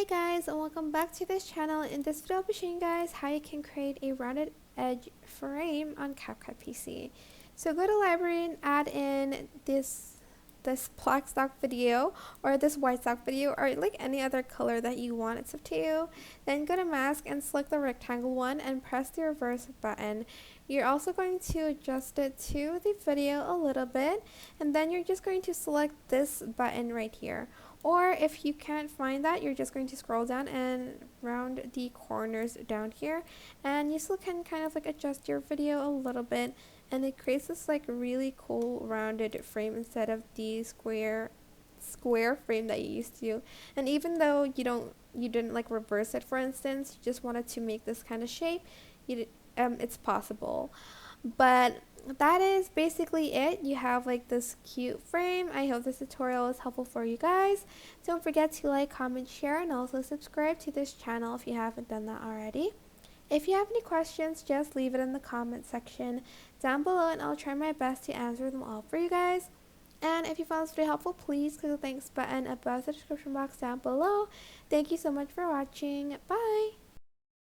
Guys, and welcome back to this channel. In this video I'll be showing you guys how you can create a rounded edge frame on CapCut PC. So go to library and add in this black stock video or this white stock video or like any other color that you want. It's up to you. Then go to mask and select the rectangle one and press the reverse button. You're also going to adjust it to the video a little bit, and then you're just going to select this button right here. Or if you can't find that, you're just going to scroll down and round the corners down here, and you still can kind of like adjust your video a little bit, and it creates this like really cool rounded frame instead of the square frame that you used to. And even though you didn't like reverse it, for instance, you just wanted to make this kind of shape, it's possible. But that is basically it. You have like this cute frame. I hope this tutorial is helpful for you guys. Don't forget to like, comment, share, and also subscribe to this channel if you haven't done that already. If you have any questions, just leave it in the comment section down below and I'll try my best to answer them all for you guys. And if you found this video helpful, please click the thanks button above the description box down below. Thank you so much for watching. Bye!